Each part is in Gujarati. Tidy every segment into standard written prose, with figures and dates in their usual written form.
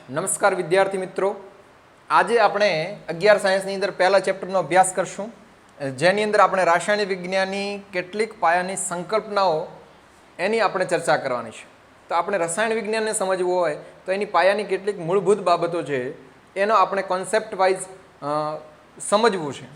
નમસ્કાર વિદ્યાર્થી મિત્રો, આજે આપણે 11 સાયન્સની અંદર પહેલા ચેપ્ટરનો અભ્યાસ કરશું, જેની અંદર આપણે રાસાયણિક વિજ્ઞાનની કેટલીક પાયાની સંકલ્પનાઓ એની આપણે ચર્ચા કરવાની છે. તો આપણે રસાયણ વિજ્ઞાનને સમજવું હોય તો એની પાયાની કેટલીક મૂળભૂત બાબતો છે એનો આપણે કોન્સેપ્ટ વાઇઝ સમજવું છે.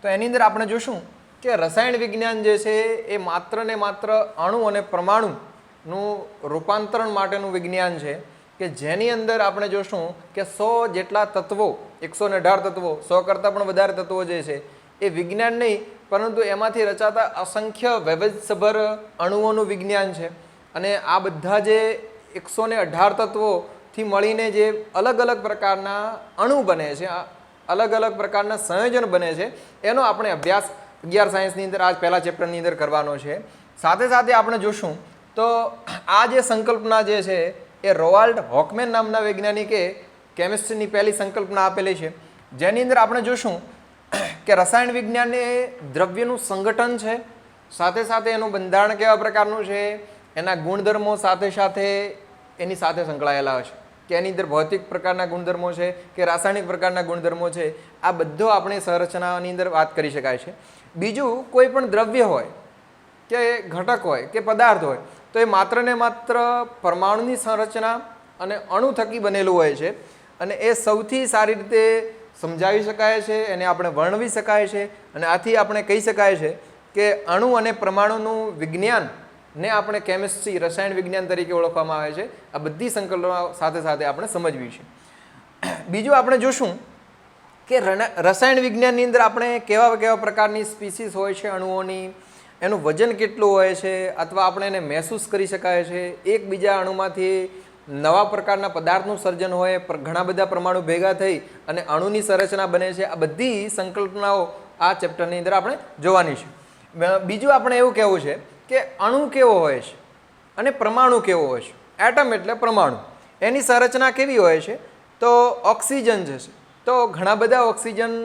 તો એની અંદર આપણે જોશું કે રસાયણ વિજ્ઞાન જે છે એ માત્ર ને માત્ર અણુ અને પરમાણુનું રૂપાંતરણ માટેનું વિજ્ઞાન છે કે જેની અંદર આપણે જોશું કે 100 જેટલા તત્વો, 118 તત્વો, 100 કરતાં પણ વધારે તત્વો જે છે એ વિજ્ઞાન નહીં પરંતુ એમાંથી રચાતા અસંખ્ય વૈવિધ્યસભર અણુઓનું વિજ્ઞાન છે. અને આ બધા જે 118 તત્વોથી મળીને જે અલગ અલગ પ્રકારના અણુ બને છે, અલગ અલગ પ્રકારના સંયોજન બને છે, એનો આપણે અભ્યાસ 11 સાયન્સની અંદર આજ પહેલા ચેપ્ટરની અંદર કરવાનો છે. સાથે સાથે આપણે જોશું તો આ જે સંકલ્પના જે છે એ રોવાલ્ડ હોકમેન નામના વૈજ્ઞાનિકે કેમિસ્ટ્રીની પહેલી સંકલ્પના આપેલી છે, જેની અંદર આપણે જોશું કે રસાયણ વિજ્ઞાન એ દ્રવ્યનું સંગઠન છે, સાથે સાથે એનું બંધારણ કેવા પ્રકારનું છે, એના ગુણધર્મો સાથે સાથે એની સાથે સંકળાયેલા હશે કે એની અંદર ભૌતિક પ્રકારના ગુણધર્મો છે કે રાસાયણિક પ્રકારના ગુણધર્મો છે. આ બધો આપણે સંરચનાની અંદર વાત કરી શકાય છે. બીજું, કોઈ પણ દ્રવ્ય હોય કે ઘટક હોય કે પદાર્થ હોય તો એ માત્ર ને માત્ર પરમાણુની સંરચના અને અણુ થકી બનેલું હોય છે અને એ સૌથી સારી રીતે સમજાવી શકાય છે, એને આપણે વર્ણવી શકાય છે અને આથી આપણે કહી શકાય છે કે અણુ અને પરમાણુનું વિજ્ઞાનને આપણે કેમિસ્ટ્રી, રસાયણ વિજ્ઞાન તરીકે ઓળખવામાં આવે છે. આ બધી સંકલ્પનાઓ સાથે સાથે આપણે સમજવી છે. બીજું આપણે જોશું કે રસાયણ વિજ્ઞાનની અંદર આપણે કેવા કેવા પ્રકારની સ્પીસીસ હોય છે અણુઓની, એનું વજન કેટલું હોય છે અથવા આપણે એને મહેસૂસ કરી શકાય છે, એકબીજા અણુમાંથી નવા પ્રકારના પદાર્થનું સર્જન હોય, ઘણા બધા પરમાણુ ભેગા થઈ અને અણુની સંરચના બને છે. આ બધી સંકલ્પનાઓ આ ચેપ્ટરની અંદર આપણે જોવાની છે. બીજું આપણે એવું કહેવું છે કે અણુ કેવો હોય છે અને પરમાણુ કેવો હોય છે. એટમ એટલે પરમાણુ, એની સંરચના કેવી હોય છે તો ઓક્સિજન જે છે તો ઘણા બધા ઓક્સિજન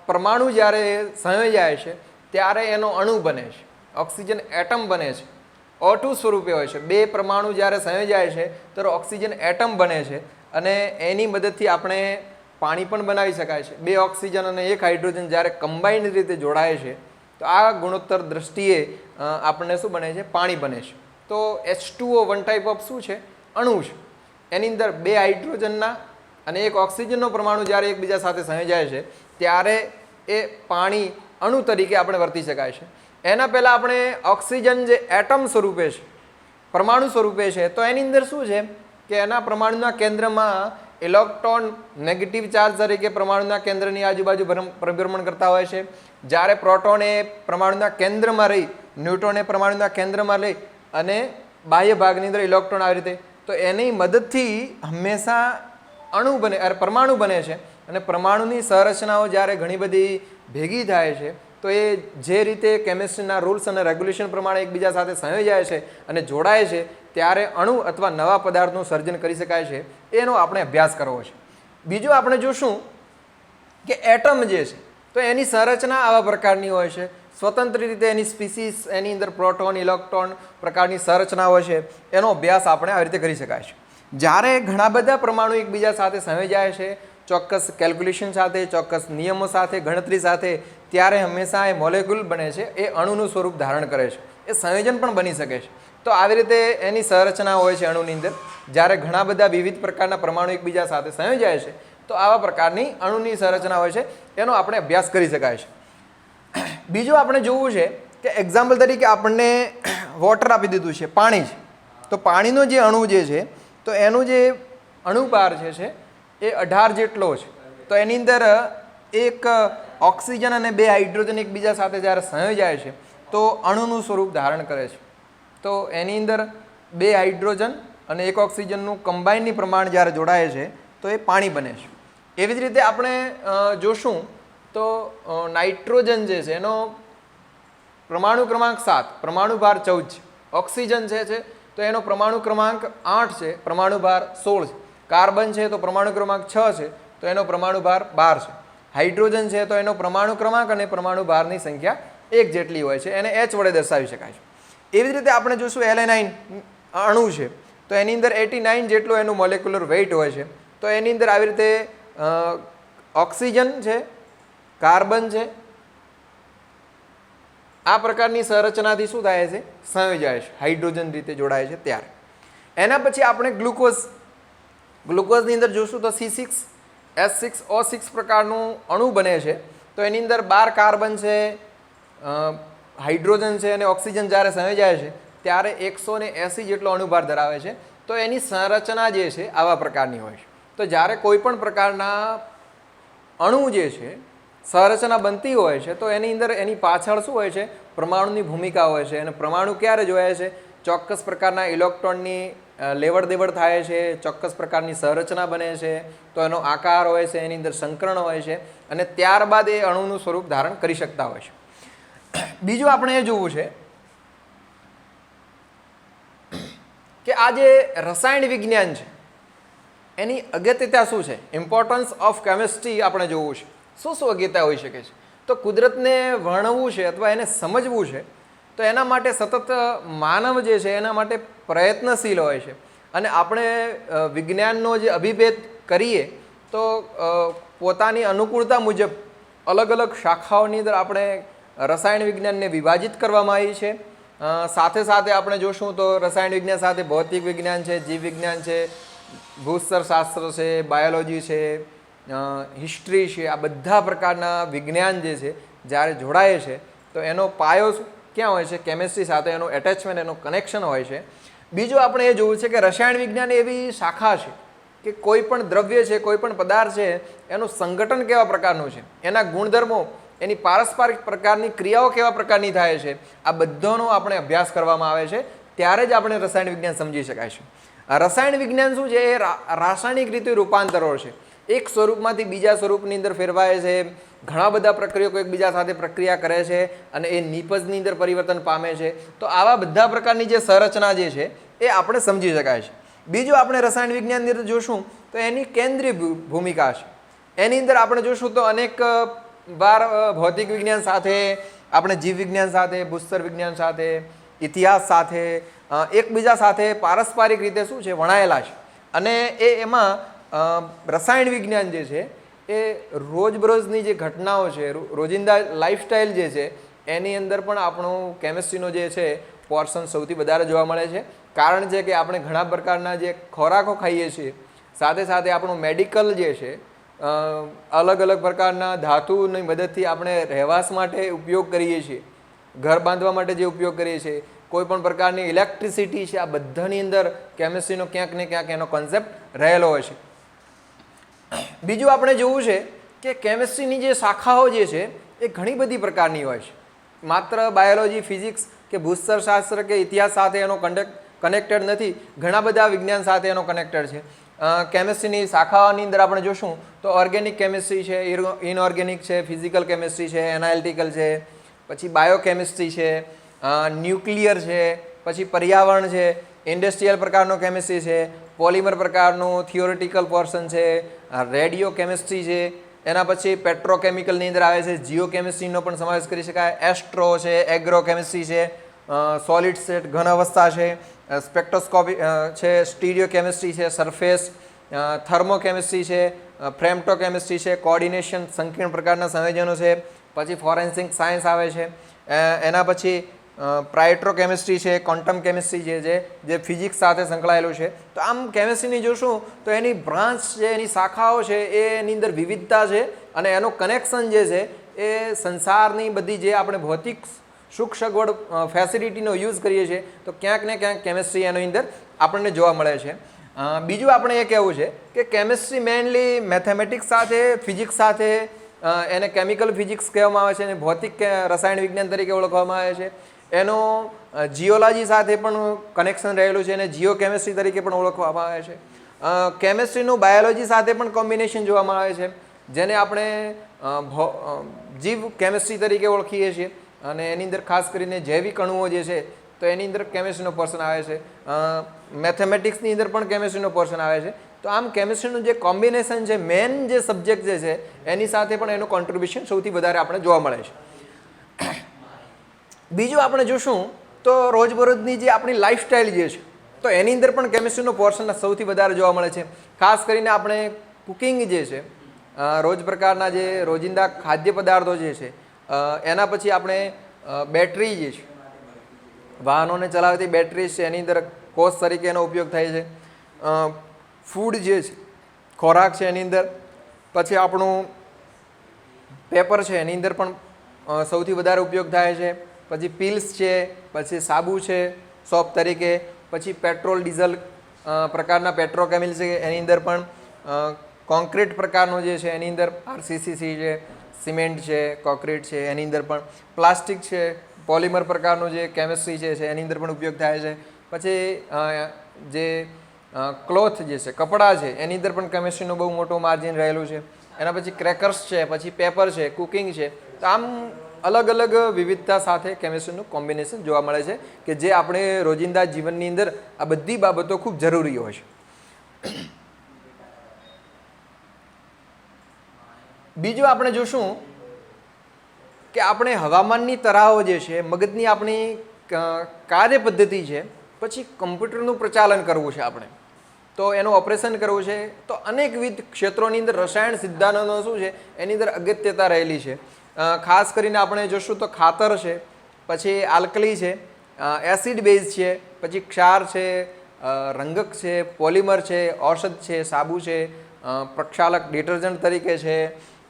પરમાણુ જ્યારે સંયોજાય છે ત્યારે એનો અણુ બને છે, ઓક્સિજન એટમ બને છે, O2 સ્વરૂપે હોય છે. બે પરમાણુ જ્યારે સંયોજાય છે ત્યારે ઓક્સિજન એટમ બને છે અને એની મદદથી આપણે પાણી પણ બનાવી શકાય છે. બે ઓક્સિજન અને એક હાઇડ્રોજન જ્યારે કમ્બાઇન્ડ રીતે જોડાય છે તો આ ગુણોત્તર દ્રષ્ટિએ આપણને શું બને છે? પાણી બને છે. તો H2O વન ટાઈપ ઓફ શું છે? અણુ છે. એની અંદર બે હાઇડ્રોજનના અને એક ઓક્સિજનનો પરમાણુ જ્યારે એકબીજા સાથે સંયોજાય છે ત્યારે એ પાણી અણુ તરીકે આપણે વર્તી શકાય છે. એના પહેલાં આપણે ઓક્સિજન જે એટમ સ્વરૂપે છે, પરમાણુ સ્વરૂપે છે, તો એની અંદર શું છે કે એના પરમાણુના કેન્દ્રમાં ઇલેક્ટ્રોન નેગેટિવ ચાર્જ તરીકે પરમાણુના કેન્દ્રની આજુબાજુ પરિભ્રમણ કરતા હોય છે. જ્યારે પ્રોટોન એ પરમાણુના કેન્દ્રમાં રહી, ન્યુટ્રોન એ પરમાણુના કેન્દ્રમાં રહી અને બાહ્ય ભાગની અંદર ઇલેક્ટ્રોન આવી રીતે, તો એની મદદથી હંમેશા અણુ બને, પરમાણુ બને છે. અને પરમાણુની સંરચનાઓ જ્યારે ઘણી બધી ભેગી થાય છે તો એ જે રીતે કેમિસ્ટ્રીના રૂલ્સ અને રેગ્યુલેશન પ્રમાણે એકબીજા સાથે સંયોજાય છે અને જોડાય છે ત્યારે અણુ અથવા નવા પદાર્થનું સર્જન કરી શકાય છે. એનો આપણે અભ્યાસ કરવો છે. બીજું આપણે જોશું કે એટમ જે છે તો એની સંરચના આવા પ્રકારની હોય છે, સ્વતંત્ર રીતે એની સ્પીસીસ, એની અંદર પ્રોટોન, ઇલેક્ટ્રોન પ્રકારની સંરચના હોય છે. એનો અભ્યાસ આપણે આવી રીતે કરી શકાય છે. જ્યારે ઘણા બધા પરમાણુ એકબીજા સાથે સંયોજાય છે ચોક્કસ કેલ્ક્યુલેશન સાથે, ચોક્કસ નિયમો સાથે, ગણતરી સાથે, ત્યારે હંમેશા એ મોલેક્યુલ બને છે, એ અણુનું સ્વરૂપ ધારણ કરે છે, એ સંયોજન પણ બની શકે છે. તો આવી રીતે એની સંરચના હોય છે અણુની અંદર. જ્યારે ઘણા બધા વિવિધ પ્રકારના પરમાણુ એકબીજા સાથે સંયોજાય છે તો આવા પ્રકારની અણુની સંરચના હોય છે, એનો આપણે અભ્યાસ કરી શકાય છે. બીજું આપણે જોવું છે કે એક્ઝામ્પલ તરીકે આપણને વોટર આપી દીધું છે, પાણી છે, તો પાણીનો જે અણુ જે છે તો એનું જે અણુભાર જે છે એ 18 જેટલો છે. તો એની અંદર એક ઓક્સિજન અને બે હાઇડ્રોજન એકબીજા સાથે જ્યારે સંયોજાય છે તો અણુનું સ્વરૂપ ધારણ કરે છે. તો એની અંદર બે હાઇડ્રોજન અને એક ઓક્સિજનનું કમ્બાઇનની પ્રમાણ જ્યારે જોડાય છે તો એ પાણી બને છે. એવી જ રીતે આપણે જોશું તો નાઇટ્રોજન જે છે એનો પરમાણુ ક્રમાંક 7, પરમાણુ ભાર 14 છે. ઓક્સિજન છે તો એનો પરમાણુ ક્રમાંક 8 છે, પરમાણુ ભાર 16 છે. કાર્બન છે તો પરમાણુ ક્રમાંક 6 છે તો એનો પરમાણુ ભાર 12 છે. હાઇડ્રોજન છે તો એનો પરમાણુ ક્રમાંક અને પરમાણુ ભારની સંખ્યા 1 જેટલી હોય છે, એને H વડે દર્શાવી શકાય છે. એવી જ રીતે આપણે જોશું એલેનાઇન અણુ છે તો તો એની અંદર 89 જેટલું એનું મોલેક્યુલર વેઇટ હોય છે. તો એની અંદર આવી રીતે ઓક્સિજન છે, કાર્બન છે, આ પ્રકારની સંરચનાથી શું થાય છે, સંયોજાય છે, હાઇડ્રોજન રીતે જોડાય છે ત્યારે. એના પછી આપણે ગ્લુકોઝની અંદર જોશું તો C6H6O6 પ્રકારનું અણુ બને છે. તો એની અંદર 12 કાર્બન છે, હાઇડ્રોજન છે અને ઓક્સિજન જ્યારે સંયોજાય છે ત્યારે 180 જેટલો અણુભાર ધરાવે છે. તો એની સંરચના જે છે આવા પ્રકારની હોય છે. તો જ્યારે કોઈ પણ પ્રકારના અણુ જે છે સંરચના બનતી હોય છે તો એની અંદર એની પાછળ શું હોય છે, પરમાણુની ભૂમિકા હોય છે. અને પરમાણુ ક્યારે જોયા છે, ચોક્કસ પ્રકારના ઇલેક્ટ્રોનની લેવડ દેવડ થાય છે, ચોક્કસ પ્રકારની સંરચના બને છે, તો એનો આકાર હોય છે, એની અંદર સંકરણ હોય છે અને ત્યારબાદ એ અણુનું સ્વરૂપ ધારણ કરી શકતા હોય છે. બીજું આપણે એ જોવું છે કે આ જે રસાયણ વિજ્ઞાન છે એની અગત્યતા શું છે, ઇમ્પોર્ટન્સ ઓફ કેમિસ્ટ્રી આપણે જોવું છે. શું શું અગત્યતા હોઈ શકે છે? તો કુદરતને વર્ણવવું છે અથવા એને સમજવું છે તો એના માટે સતત માનવ જે છે એના માટે પ્રયત્નશીલ હોય છે. અને આપણે વિજ્ઞાનનો જે અભિભેદ કરીએ તો પોતાની અનુકૂળતા મુજબ અલગ અલગ શાખાઓની અંદર આપણે રસાયણ વિજ્ઞાનને વિભાજિત કરવામાં આવી છે. સાથે સાથે આપણે જોશું તો રસાયણ વિજ્ઞાન સાથે ભૌતિક વિજ્ઞાન છે, જીવ વિજ્ઞાન છે, ભૂસ્તરશાસ્ત્ર છે, બાયોલોજી છે, હિસ્ટ્રી છે, આ બધા પ્રકારના વિજ્ઞાન જે છે જ્યારે જોડાય છે તો એનો પાયો ક્યાં હોય છે, કેમિસ્ટ્રી સાથે એનું એટેચમેન્ટ, એનું કનેક્શન હોય છે. બીજું આપણે એ જોવું છે કે રસાયણ વિજ્ઞાન એવી શાખા છે કે કોઈ પણ દ્રવ્ય છે, કોઈ પણ પદાર્થ છે એનું સંગઠન કેવા પ્રકારનું છે, એના ગુણધર્મો, એની પારસ્પરિક પ્રકારની ક્રિયાઓ કેવા પ્રકારની થાય છે, આ બધાનો આપણે અભ્યાસ કરવામાં આવે છે ત્યારે જ આપણે રસાયણ વિજ્ઞાન સમજી શકાય છે. રસાયણ વિજ્ઞાન શું છે, એ રાસાયણિક રીતે રૂપાંતરો છે. એક સ્વરૂપમાંથી બીજા સ્વરૂપની અંદર ફેરવાય છે, ઘણા બધા પ્રક્રિયકો એકબીજા સાથે પ્રક્રિયા કરે છે અને એ નિપજની અંદર પરિવર્તન પામે છે. તો આવા બધા પ્રકારની જે સંરચના જે છે એ આપણે સમજી શકાય છે. બીજું આપણે રસાયણ વિજ્ઞાનની અંદર જોશું તો એની કેન્દ્રીય ભૂમિકા છે. એની અંદર આપણે જોશું તો અનેક વાર ભૌતિક વિજ્ઞાન સાથે, આપણે જીવ વિજ્ઞાન સાથે, ભૂસ્તર વિજ્ઞાન સાથે, ઇતિહાસ સાથે એકબીજા સાથે પારસ્પરિક રીતે શું છે, વણાયેલા છે. અને એમાં રસાયણ વિજ્ઞાન જે છે એ રોજબરોજની જે ઘટનાઓ છે, રોજિંદા લાઈફસ્ટાઈલ જે છે એની અંદર પણ આપણું કેમિસ્ટ્રીનો જે છે પોર્શન સૌથી વધારે જોવા મળે છે. કારણ છે કે આપણે ઘણા પ્રકારના જે ખોરાકો ખાઈએ છીએ, સાથે સાથે આપણું મેડિકલ જે છે, અલગ અલગ પ્રકારના ધાતુની મદદથી આપણે રહેવાસ માટે ઉપયોગ કરીએ છીએ, ઘર બાંધવા માટે જે ઉપયોગ કરીએ છીએ, કોઈ પણ પ્રકારની ઇલેક્ટ્રિસિટી છે, આ બધાની અંદર કેમિસ્ટ્રીનો ક્યાંક ને ક્યાંક એનો કોન્સેપ્ટ રહેલો હોય છે. બીજું આપણે જોવું છે કે કેમિસ્ટ્રીની જે શાખાઓ જે છે એ ઘણી બધી પ્રકારની હોય છે. માત્ર બાયોલોજી, ફિઝિક્સ કે ભૂસ્તરશાસ્ત્ર કે ઇતિહાસ સાથે એનો કનેક્ટેડ નથી, ઘણા બધા વિજ્ઞાન સાથે એનો કનેક્ટેડ છે. કેમિસ્ટ્રીની શાખાઓની અંદર આપણે જોશું તો ઓર્ગેનિક કેમિસ્ટ્રી છે, ઇનઓર્ગેનિક છે, ફિઝિકલ કેમિસ્ટ્રી છે, એનાલિટિકલ છે, પછી બાયોકેમિસ્ટ્રી છે, ન્યુક્લિયર છે, પછી પર્યાવરણ છે, ઇન્ડસ્ટ્રીયલ પ્રકારનો કેમિસ્ટ્રી છે, પોલિમર પ્રકારનું થિયોરિટિકલ પોર્શન છે, રેડિયો કેમિસ્ટ્રી છે, એના પછી પેટ્રોકેમિકલની અંદર આવે છે, જીઓ કેમિસ્ટ્રીનો પણ સમાવેશ કરી શકાય, એસ્ટ્રો છે, એગ્રો કેમિસ્ટ્રી છે, સોલિડ સ્ટેટ ઘન અવસ્થા છે, સ્પેક્ટ્રોસ્કોપી છે, સ્ટીરિયો કેમિસ્ટ્રી છે, સરફેસ, થર્મો કેમિસ્ટ્રી છે, ફ્રેમ્ટો કેમિસ્ટ્રી છે, કોઓર્ડિનેશન સંકીર્ણ પ્રકારના સંયોજનો છે, પછી ફોરેન્સિક સાયન્સ આવે છે, એના પછી પ્રાઇટ્રો કેમિસ્ટ્રી છે, ક્વોન્ટમ કેમિસ્ટ્રી છે જે ફિઝિક્સ સાથે સંકળાયેલું છે. તો આમ કેમિસ્ટ્રીની જોશું તો એની બ્રાન્ચ છે, એની શાખાઓ છે, એની અંદર વિવિધતા છે અને એનું કનેક્શન જે છે એ સંસારની બધી જે આપણે ભૌતિક સુખ સગવડ ફેસિલિટીનો યુઝ કરીએ છીએ તો ક્યાંક ને ક્યાંક કેમિસ્ટ્રી એની અંદર આપણને જોવા મળે છે. બીજું આપણે એ કહેવું છે કે કેમિસ્ટ્રી મેઇનલી મેથેમેટિક્સ સાથે, ફિઝિક્સ સાથે, એને કેમિકલ ફિઝિક્સ કહેવામાં આવે છે અને ભૌતિક રસાયણ વિજ્ઞાન તરીકે ઓળખવામાં આવે છે. એનો જીઓલોજી સાથે પણ કનેક્શન રહેલું છે અને જીઓ કેમિસ્ટ્રી તરીકે પણ ઓળખવામાં આવે છે. કેમિસ્ટ્રીનું બાયોલોજી સાથે પણ કોમ્બિનેશન જોવામાં આવે છે, જેને આપણે જીવ કેમિસ્ટ્રી તરીકે ઓળખીએ છીએ. અને એની અંદર ખાસ કરીને જૈવિક અણુઓ જે છે તો એની અંદર કેમિસ્ટ્રીનો પોર્શન આવે છે. મેથેમેટિક્સની અંદર પણ કેમિસ્ટ્રીનો પોર્શન આવે છે. તો આમ કેમિસ્ટ્રીનું જે કોમ્બિનેશન છે, મેન જે સબ્જેક્ટ જે છે એની સાથે પણ એનું કોન્ટ્રીબ્યુશન સૌથી વધારે આપણે જોવા મળે છે. બીજું આપણે જોશું તો રોજબરોજની જે આપણી લાઈફસ્ટાઈલ જે છે તો એની અંદર પણ કેમિસ્ટ્રીનો પોર્શન સૌથી વધારે જોવા મળે છે. ખાસ કરીને આપણે કુકિંગ જે છે, રોજ પ્રકારના જે રોજિંદા ખાદ્ય પદાર્થો જે છે, એના પછી આપણે બેટરી જે છે, વાહનોને ચલાવતી બેટરી છે, એની અંદર કોષ તરીકે એનો ઉપયોગ થાય છે. ફૂડ જે છે, ખોરાક છે, એની અંદર પછી આપણું પેપર છે, એની અંદર પણ સૌથી વધારે ઉપયોગ થાય છે. પછી પિલ્સ છે, પછી સાબુ છે સોપ તરીકે, પછી પેટ્રોલ ડીઝલ પ્રકારના પેટ્રોકેમિકલ છે, એની અંદર પણ કોન્ક્રીટ પ્રકારનો જે છે એની અંદર આરસીસી છે, સિમેન્ટ છે, કોન્ક્રીટ છે, એની અંદર પણ પ્લાસ્ટિક છે, પોલિમર પ્રકારનું જે કેમિસ્ટ્રી છે એની અંદર પણ ઉપયોગ થાય છે. પછી જે ક્લોથ જે છે, કપડાં છે, એની અંદર પણ કેમિસ્ટ્રીનું બહુ મોટું માર્જિન રહેલું છે. એના પછી ક્રેકર્સ છે, પછી પેપર છે, કુકિંગ છે. તો આમ અલગ અલગ વિવિધતા સાથે કેમિસ્ટ્રીનું કોમ્બિનેશન જોવા મળે છે કે જે આપણે રોજિંદા જીવનની અંદર આ બધી બાબતો ખૂબ જરૂરી હોય છે. બીજું આપણે જોશું કે આપણે હવામાનની તરાહો જે છે, મગજની આપણી કાર્ય પદ્ધતિ છે, પછી કમ્પ્યુટરનું પ્રચાલન કરવું છે આપણે, તો એનું ઓપરેશન કરવું છે. તો અનેકવિધ ક્ષેત્રોની અંદર રસાયણ સિદ્ધાંતોનો શું છે એની અંદર અગત્યતા રહેલી છે. ખાસ કરીને આપણે જોશું તો ખાતર છે, પછી આલ્કલી છે, એસિડ બેઝ છે, પછી ક્ષાર છે, રંગક છે, પોલિમર છે, ઔષધ છે, સાબુ છે, પ્રક્ષાલક ડિટર્જન્ટ તરીકે છે,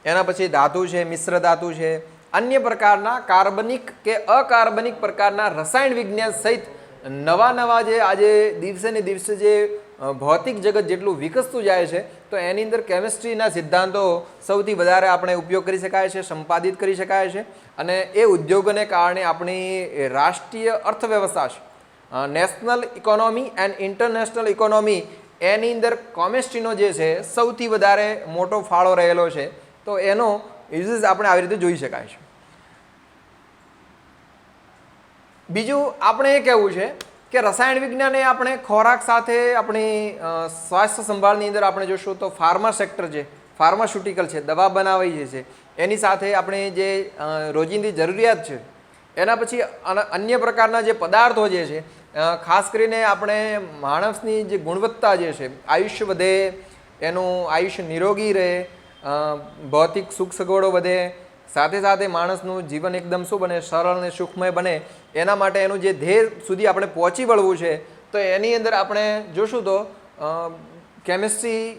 એના પછી ધાતુ છે, મિશ્ર ધાતુ છે, અન્ય પ્રકારના કાર્બનિક કે અકાર્બનિક પ્રકારના રસાયણ વિજ્ઞાન સહિત નવા જે આજે દિવસે ને દિવસે જે ભૌતિક જગત જેટલું વિકસતું જાય છે, તો એની અંદર કેમિસ્ટ્રીના સિદ્ધાંતો સૌથી વધારે આપણે ઉપયોગ કરી શકાય છે, સંપાદિત કરી શકાય છે. અને એ ઉદ્યોગોને કારણે આપણી રાષ્ટ્રીય અર્થવ્યવસ્થા છે, national economy and international economy, એની અંદર કેમિસ્ટ્રીનો જે છે સૌથી વધારે મોટો ફાળો રહેલો છે. તો એનો યુઝિસ આપણે આવી રીતે જોઈ શકાય છે. બીજું આપણે એ કહેવું છે કે રસાયણ વિજ્ઞાન એ આપણે ખોરાક સાથે આપણી સ્વાસ્થ્ય સંભાળની અંદર આપણે જોશું તો ફાર્મા સેક્ટર છે, ફાર્માસ્યુટિકલ છે, દવા બનાવી છે, એની સાથે આપણે જે રોજિંદી જરૂરિયાત છે, એના પછી અન્ય પ્રકારના જે પદાર્થો જે છે, ખાસ કરીને આપણે માણસની જે ગુણવત્તા જે છે, આયુષ્ય વધે, એનું આયુષ્ય નિરોગી રહે, ભૌતિક સુખ સગવડો વધે, સાથે સાથે માણસનું જીવન એકદમ શું બને, સરળ અને સુખમય બને, એના માટે એનું જે ધ્યેય સુધી આપણે પહોંચી વળવું છે, તો એની અંદર આપણે જોશું તો કેમિસ્ટ્રી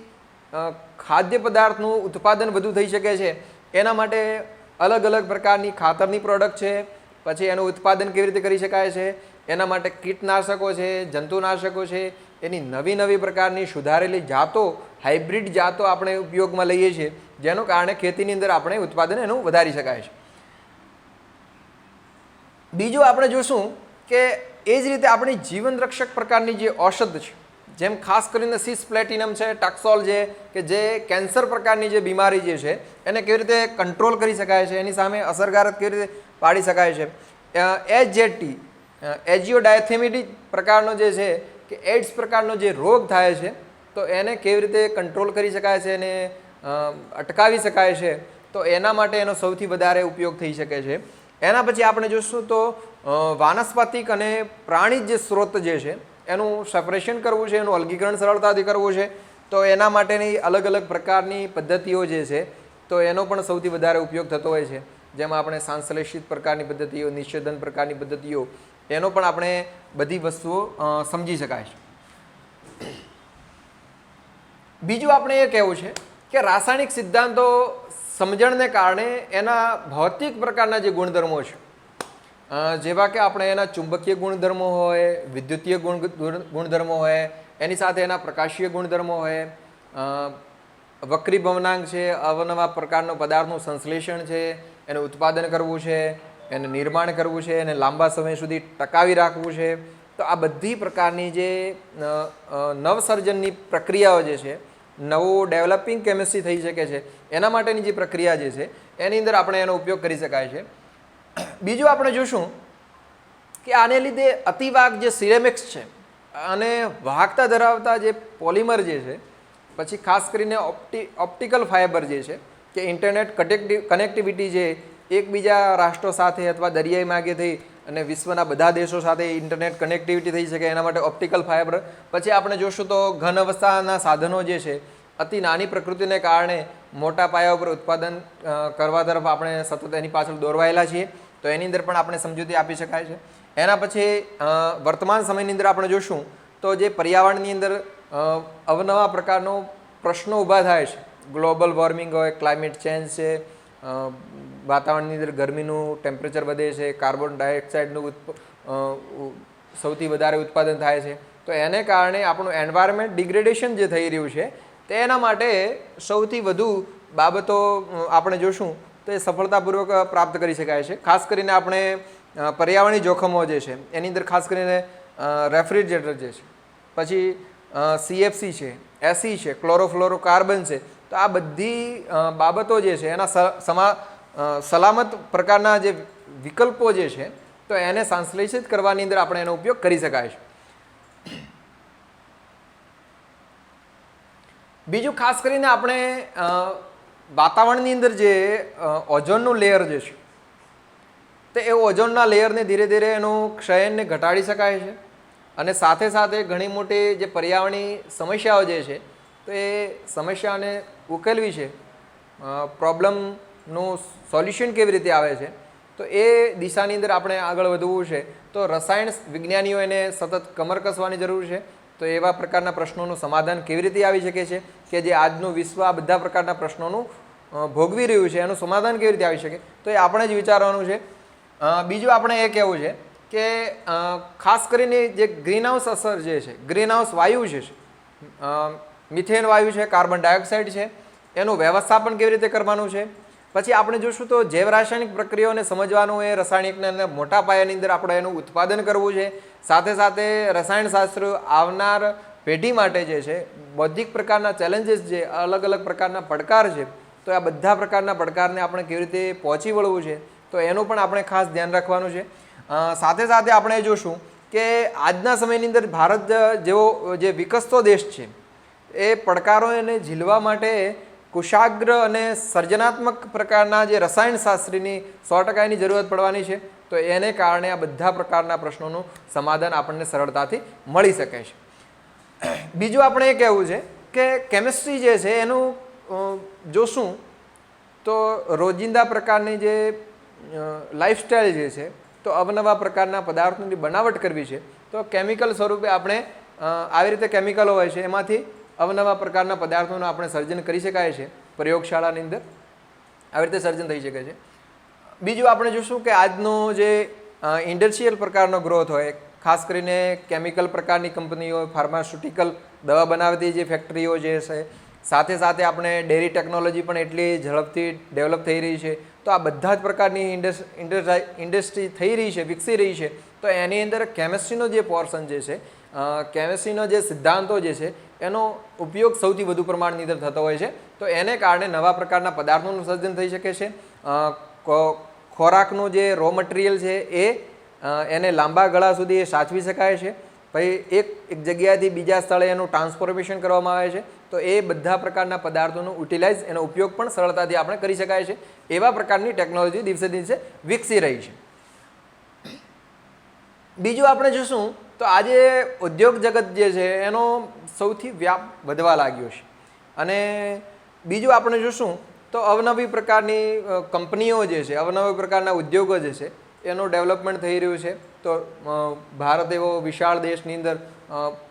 ખાદ્ય પદાર્થનું ઉત્પાદન વધુ થઈ શકે છે. એના માટે અલગ અલગ પ્રકારની ખાતરની પ્રોડક્ટ છે, પછી એનું ઉત્પાદન કેવી રીતે કરી શકાય છે, એના માટે કીટનાશકો છે, જંતુનાશકો છે, એની નવી પ્રકારની સુધારેલી જાતો, હાઇબ્રિડ જાતો આપણે ઉપયોગમાં લઈએ છીએ, જેનું કારણે ખેતીની અંદર આપણે ઉત્પાદન એનું વધારી શકાય છે. બીજું આપણે જોશું કે એ જ રીતે આપણી જીવન રક્ષક પ્રકારની જે ઔષધ છે, જેમ ખાસ કરીને સિસ પ્લેટિનમ છે, ટાક્સોલ છે, કે જે કેન્સર પ્રકારની જે બીમારી જે છે એને કેવી રીતે કંટ્રોલ કરી શકાય છે, એની સામે અસરકારક કેવી રીતે પાડી શકાય છે. એચજેટી એજિયોડાયથેમિટી પ્રકારનો જે છે કે એડ્સ પ્રકારનો જે રોગ થાય છે, તો એને કેવી રીતે કંટ્રોલ કરી શકાય છે, એને અટકાવી શકાય છે, તો એના માટે એનો સૌથી વધારે ઉપયોગ થઈ શકે છે. એના પછી આપણે જોઈશું તો વાનસ્પતિક અને પ્રાણી જે સ્ત્રોત જે છે એનું સેપરેશન કરવું છે, એનું અલગીકરણ સરળતાથી કરવું છે, તો એના માટેની અલગ અલગ પ્રકારની પદ્ધતિઓ જે છે, તો એનો પણ સૌથી વધારે ઉપયોગ થતો હોય છે. જેમાં આપણે સંશ્લેષિત પ્રકારની પદ્ધતિઓ, નિષેધન પ્રકારની પદ્ધતિઓ, એનો પણ આપણે બધી વસ્તુઓ સમજી શકાય છે. બીજું આપણે એ કહેવું છે કે રાસાયણિક સિદ્ધાંતો સમજણને કારણે એના ભૌતિક પ્રકારના જે ગુણધર્મો છે, જેવા કે આપણે એના ચુંબકીય ગુણધર્મો હોય, વિદ્યુતીય ગુણધર્મો હોય, એની સાથે એના પ્રકાશીય ગુણધર્મો હોય, વક્રી ભવનાંક છે, અવનવા પ્રકારનો પદાર્થનું સંશ્લેષણ છે, એનું ઉત્પાદન કરવું છે, એને નિર્માણ કરવું છે, એને લાંબા સમય સુધી ટકાવી રાખવું છે. તો આ બધી પ્રકારની જે નવસર્જનની પ્રક્રિયાઓ જે છે, નવું ડેવલપિંગ કેમિસ્ટ્રી થઈ શકે છે, એના માટેની જે પ્રક્રિયા જે છે એની અંદર આપણે એનો ઉપયોગ કરી શકાય છે. બીજું આપણે જોશું કે આને લીધે અતિવાહક જે સિરેમિક્સ છે અને વાહકતા ધરાવતા જે પોલિમર જે છે, પછી ખાસ કરીને ઓપ્ટિકલ ફાઇબર જે છે કે ઇન્ટરનેટ કનેક્ટિવિટી જે એકબીજા રાષ્ટ્રો સાથે અથવા દરિયાઈ માર્ગે થઈ અને વિશ્વના બધા દેશો સાથે ઇન્ટરનેટ કનેક્ટિવિટી થઈ શકે એના માટે ઓપ્ટિકલ ફાઇબર. પછી આપણે જોશું તો ઘન અવસ્થાના સાધનો જે છે અતિ નાની પ્રકૃતિને કારણે મોટા પાયા ઉપર ઉત્પાદન કરવા તરફ આપણે સતત એની પાછળ દોરવાયેલા છીએ. તો એની અંદર પણ આપણે સમજૂતી આપી શકાય છે. એના પછી વર્તમાન સમયની અંદર આપણે જોશું તો જે પર્યાવરણની અંદર અવનવા પ્રકારનો પ્રશ્નો ઊભા થાય છે. ગ્લોબલ વોર્મિંગ હોય, ક્લાઇમેટ ચેન્જ છે, વાતાવરણની અંદર ગરમીનું ટેમ્પરેચર વધે છે, કાર્બન ડાયોક્સાઇડનું સૌથી વધારે ઉત્પાદન થાય છે. તો એને કારણે આપણું એન્વાયરમેન્ટ ડિગ્રેડેશન જે થઈ રહ્યું છે તેના માટે સૌથી વધુ બાબતો આપણે જોશું તો એ સફળતાપૂર્વક પ્રાપ્ત કરી શકાય છે. ખાસ કરીને આપણે પર્યાવરણીય જોખમો જે છે એની અંદર ખાસ કરીને રેફ્રિજરેટર જે છે, પછી CFC છે, એસી છે, ક્લોરોફ્લોરોકાર્બન છે. તો આ બધી બાબતો જે છે એના સલામત પ્રકારના જે વિકલ્પો જે છે તો એને સંશ્લેષિત કરવાની અંદર આપણે એનો ઉપયોગ કરી શકાય છે. બીજું ખાસ કરીને આપણે વાતાવરણની અંદર જે ઓઝોનનું લેયર જે છે તો એ ઓઝોનના લેયરને ધીરે ધીરે એનું ક્ષયનને ઘટાડી શકાય છે. અને સાથે સાથે ઘણી મોટી જે પર્યાવરણીય સમસ્યાઓ જે છે તો એ સમસ્યાને ઉકેલવી છે, પ્રોબ્લેમનું સોલ્યુશન કેવી રીતે આવે છે તો એ દિશાની અંદર આપણે આગળ વધવું છે. તો રસાયણ વિજ્ઞાનીઓ એને સતત કમર કસવાની જરૂર છે. તો એવા પ્રકારના પ્રશ્નોનું સમાધાન કેવી રીતે આવી શકે છે કે જે આજનું વિશ્વ આ બધા પ્રકારના પ્રશ્નોનું ભોગવી રહ્યું છે એનું સમાધાન કેવી રીતે આવી શકે તો એ આપણે જ વિચારવાનું છે. બીજું આપણે એ કહેવું છે કે ખાસ કરીને જે ગ્રીનહાઉસ અસર જે છે, ગ્રીનહાઉસ વાયુ છે, મિથેન વાયુ છે, કાર્બન ડાયોક્સાઇડ છે, એનું વ્યવસ્થાપન કેવી રીતે કરવાનું છે. પછી આપણે જોશું તો જૈવ રાસાયણિક પ્રક્રિયાઓને સમજવાનું એ રસાયણિકને મોટા પાયાની અંદર આપણે એનું ઉત્પાદન કરવું છે. સાથે સાથે રસાયણશાસ્ત્ર આવનાર પેઢી માટે જે છે બૌદ્ધિક પ્રકારના ચેલેન્જીસ જે અલગ અલગ પ્રકારના પડકાર છે તો આ બધા પ્રકારના પડકારને આપણે કેવી રીતે પહોંચી વળવું છે તો એનું પણ આપણે ખાસ ધ્યાન રાખવાનું છે. સાથે સાથે આપણે જોશું કે આજના સમયની અંદર ભારત જેવો જે વિકસતો દેશ છે એ પડકારોને ઝીલવા માટે કુશાગ્ર અને સર્જનાત્મક પ્રકારના જે રસાયણશાસ્ત્રીની 100% એની જરૂરત પડવાની છે. તો એને કારણે આ બધા પ્રકારના પ્રશ્નોનું સમાધાન આપણને સરળતાથી મળી શકે છે. બીજું આપણે એ કહેવું છે કે કેમિસ્ટ્રી જે છે એનું જોશું તો રોજિંદા પ્રકારની જે લાઈફસ્ટાઈલ જે છે તો અવનવા પ્રકારના પદાર્થોની બનાવટ કરવી છે તો કેમિકલ સ્વરૂપે આપણે આવી રીતે કેમિકલો હોય છે એમાંથી અવનવા પ્રકારના પદાર્થોનું આપણે સર્જન કરી શકાય છે. પ્રયોગશાળાની અંદર આવી રીતે સર્જન થઈ શકે છે. બીજું આપણે જોશું કે આજનો જે ઇન્ડસ્ટ્રીયલ પ્રકારનો ગ્રોથ હોય, ખાસ કરીને કેમિકલ પ્રકારની કંપનીઓ, ફાર્માસ્યુટિકલ દવા બનાવતી જે ફેક્ટરીઓ જે છે, સાથે સાથે આપણે ડેરી ટેકનોલોજી પણ એટલી ઝડપથી ડેવલપ થઈ રહી છે. તો આ બધા જ પ્રકારની ઇન્ડસ્ટ્રી થઈ રહી છે, વિકસી રહી છે. તો એની અંદર કેમિસ્ટ્રીનો જે પોર્શન જે છે, કેમિસ્ટ્રીનો જે સિદ્ધાંતો જે છે એનો ઉપયોગ સૌથી વધુ પ્રમાણની અંદર થતો હોય છે. તો એને કારણે નવા પ્રકારના પદાર્થોનું સર્જન થઈ શકે છે. ખોરાકનું જે રો મટીરિયલ છે એને લાંબા ગાળા સુધી એ સાચવી શકાય છે. પછી એક જગ્યાએથી બીજા સ્થળે એનું ટ્રાન્સફોર્મેશન કરવામાં આવે છે. તો એ બધા પ્રકારના પદાર્થોનું યુટિલાઇઝ એનો ઉપયોગ પણ સરળતાથી આપણે કરી શકાય છે. એવા પ્રકારની ટેકનોલોજી દિવસે દિવસે વિકસી રહી છે. બીજું આપણે જોશું તો આજે ઉદ્યોગ જગત જે છે એનો સૌથી વ્યાપ વધવા લાગ્યો છે. અને બીજું આપણે જોશું તો અવનવી પ્રકારની કંપનીઓ જે છે, અવનવી પ્રકારના ઉદ્યોગો જે છે એનું ડેવલપમેન્ટ થઈ રહ્યું છે. તો ભારત એવો વિશાળ દેશની અંદર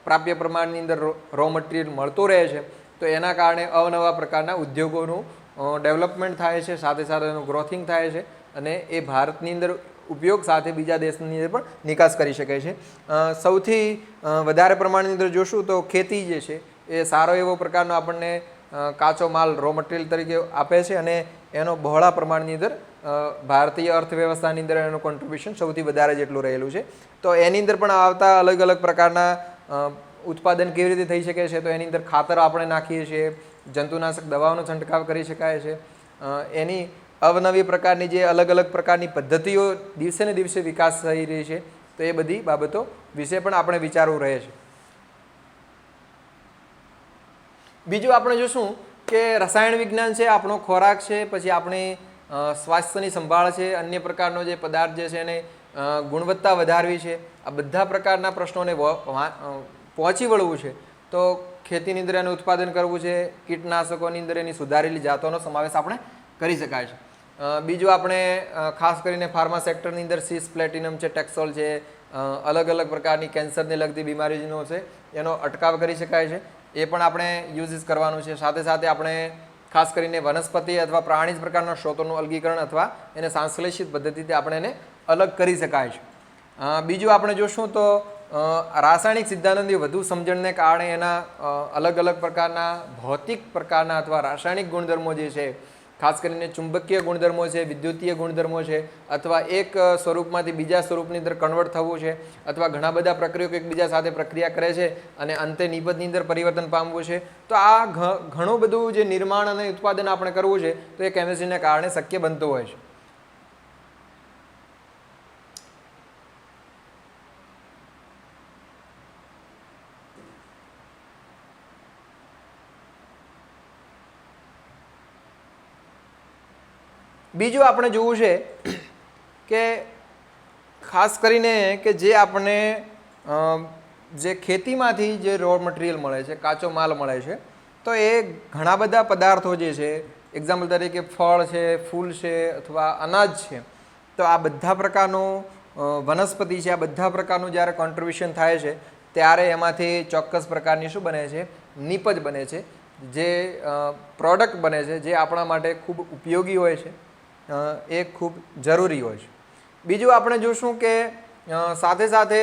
પ્રાપ્ય પ્રમાણની અંદર રો મટીરિયલ મળતું રહે છે. તો એના કારણે અવનવા પ્રકારના ઉદ્યોગોનું ડેવલપમેન્ટ થાય છે, સાથે સાથે એનું ગ્રોથિંગ થાય છે અને એ ભારતની અંદર ઉપયોગ સાથે બીજા દેશની અંદર પણ નિકાસ કરી શકે છે. સૌથી વધારે પ્રમાણની અંદર જોશું તો ખેતી જે છે એ સારો એવો પ્રકારનો આપણને કાચો માલ રો મટીરિયલ તરીકે આપે છે અને એનો બહોળા પ્રમાણની અંદર ભારતીય અર્થવ્યવસ્થાની અંદર એનું કોન્ટ્રીબ્યુશન સૌથી વધારે જેટલું રહેલું છે. તો એની અંદર પણ આવતા અલગ અલગ પ્રકારના ઉત્પાદન કેવી રીતે થઈ શકે છે તો એની અંદર ખાતર આપણે નાખીએ છીએ, જંતુનાશક દવાઓનો છંટકાવ કરી શકાય છે. એની અવનવી પ્રકારની જે અલગ અલગ પ્રકારની પદ્ધતિઓ દિવસે ને દિવસે વિકાસ થઈ રહી છે તો એ બધી બાબતો વિશે પણ આપણે વિચારવું રહે છે. બીજું આપણે જોશું કે રસાયણ વિજ્ઞાન છે, આપણો ખોરાક છે, પછી આપણી સ્વાસ્થ્યની સંભાળ છે, અન્ય પ્રકારનો જે પદાર્થ જે છે એને ગુણવત્તા વધારવી છે, આ બધા પ્રકારના પ્રશ્નોને પહોંચી વળવું છે તો ખેતીની અંદર એનું ઉત્પાદન કરવું છે, કીટનાશકોની અંદર એની સુધારેલી જાતોનો સમાવેશ આપણે કરી શકાય છે. બીજું આપણે ખાસ કરીને ફાર્મા સેક્ટરની અંદર સીસ પ્લેટિનમ છે, ટેક્સોલ છે, અલગ અલગ પ્રકારની કેન્સરને લગતી બીમારીનો છે એનો અટકાવ કરી શકાય છે, એ પણ આપણે યુઝિસ કરવાનું છે. સાથે સાથે આપણે ખાસ કરીને વનસ્પતિ અથવા પ્રાણીજ પ્રકારના સ્ત્રોતોનું અલગીકરણ અથવા એને સંશ્લેષિત પદ્ધતિથી આપણે એને અલગ કરી શકાય છે. બીજું આપણે જોશું તો રાસાયણિક સિદ્ધાંતની વધુ સમજણને કારણે એના અલગ અલગ પ્રકારના ભૌતિક પ્રકારના અથવા રાસાયણિક ગુણધર્મો જે છે, ખાસ કરીને ચુંબકીય ગુણધર્મો છે, વિદ્યુતીય ગુણધર્મો છે, અથવા એક સ્વરૂપમાંથી બીજા સ્વરૂપની અંદર કન્વર્ટ થવું છે, અથવા ઘણા બધા પ્રક્રિયકો એકબીજા સાથે પ્રક્રિયા કરે છે અને અંતે નિબંધની અંદર પરિવર્તન પામવું છે. તો આ ઘણું બધું જે નિર્માણ અને ઉત્પાદન આપણે કરવું છે તો એ કેમિસ્ટ્રીને કારણે શક્ય બનતું હોય છે. બીજું આપણે જોવું છે કે ખાસ કરીને કે જે આપણને જે ખેતીમાંથી જે રો મટીરિયલ મળે છે, કાચો માલ મળે છે, તો એ ઘણા બધા પદાર્થો જે છે, એક્ઝામ્પલ તરીકે ફળ છે, ફૂલ છે અથવા અનાજ છે, તો આ બધા પ્રકારનું વનસ્પતિ છે, આ બધા પ્રકારનું જ્યારે કોન્ટ્રીબ્યુશન થાય છે ત્યારે એમાંથી ચોક્કસ પ્રકારની શું બને છે, નીપજ બને છે, જે પ્રોડક્ટ બને છે, જે આપણા માટે ખૂબ ઉપયોગી હોય છે, એ ખૂબ જરૂરી હોય છે. બીજું આપણે જોશું કે સાથે સાથે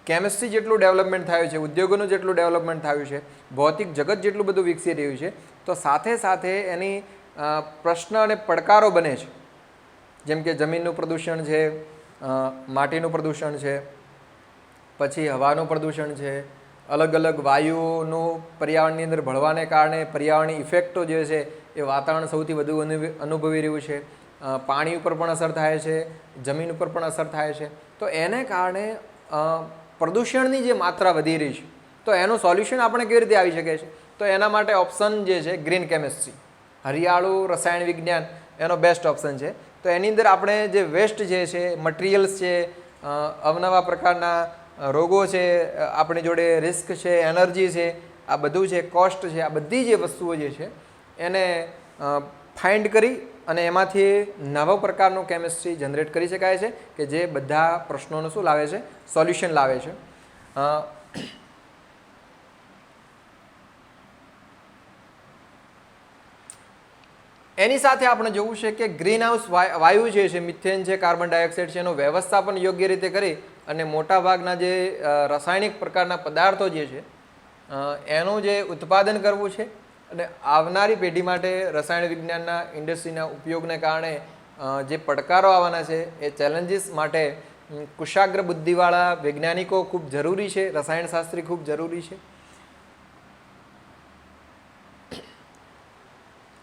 કેમિસ્ટ્રી જેટલું ડેવલપમેન્ટ થયું છે, ઉદ્યોગોનું જેટલું ડેવલપમેન્ટ થયું છે, ભૌતિક જગત જેટલું બધું વિકસી રહ્યું છે, તો સાથે સાથે એની પ્રશ્ન અને પડકારો બને છે. જેમ કે જમીનનું પ્રદૂષણ છે, માટીનું પ્રદૂષણ છે, પછી હવાનું પ્રદૂષણ છે, અલગ અલગ વાયુનું પર્યાવરણની અંદર ભળવાને કારણે પર્યાવરણની ઇફેક્ટો જે છે એ વાતાવરણ સૌથી વધુ અનુભવી રહ્યું છે, પાણી ઉપર પણ અસર થાય છે, જમીન ઉપર પણ અસર થાય છે. તો એને કારણે પ્રદૂષણની જે માત્રા વધી રહી છે, તો એનું સોલ્યુશન આપણે કેવી રીતે આવી શકે છે? તો એના માટે ઓપ્શન જે છે ગ્રીન કેમિસ્ટ્રી, હરિયાળું રસાયણ વિજ્ઞાન એનો બેસ્ટ ઓપ્શન છે. તો એની અંદર આપણે જે વેસ્ટ જે છે, મટીરિયલ્સ છે, અવનવા પ્રકારના રોગો છે, આપણી જોડે રિસ્ક છે, એનર્જી છે, આ બધું છે, કોસ્ટ છે, આ બધી જે વસ્તુઓ જે છે એને ફાઇન્ડ કરી અને એમાંથી નવો પ્રકારનું કેમિસ્ટ્રી જનરેટ કરી શકાય છે કે જે બધા પ્રશ્નોનું શું લાવે છે, સોલ્યુશન લાવે છે. એની સાથે આપણે જોવું છે કે ગ્રીન હાઉસ વાયુ જે છે, મિથેન છે, કાર્બન ડાયોક્સાઇડ છે, એનું વ્યવસ્થાપન યોગ્ય રીતે કરી અને મોટાભાગના જે રાસાયણિક પ્રકારના પદાર્થો જે છે એનું જે ઉત્પાદન કરવું છે અને આવનારી પેઢી માટે રસાયણ વિજ્ઞાનના ઇન્ડસ્ટ્રીના ઉપયોગને કારણે જે પડકારો આવવાના છે એ ચેલેન્જીસ માટે કુશાગ્ર બુદ્ધિવાળા વૈજ્ઞાનિકો ખૂબ જરૂરી છે, રસાયણશાસ્ત્રી ખૂબ જરૂરી છે.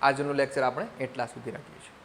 આજનું લેક્ચર આપણે એટલા સુધી રાખીએ છીએ.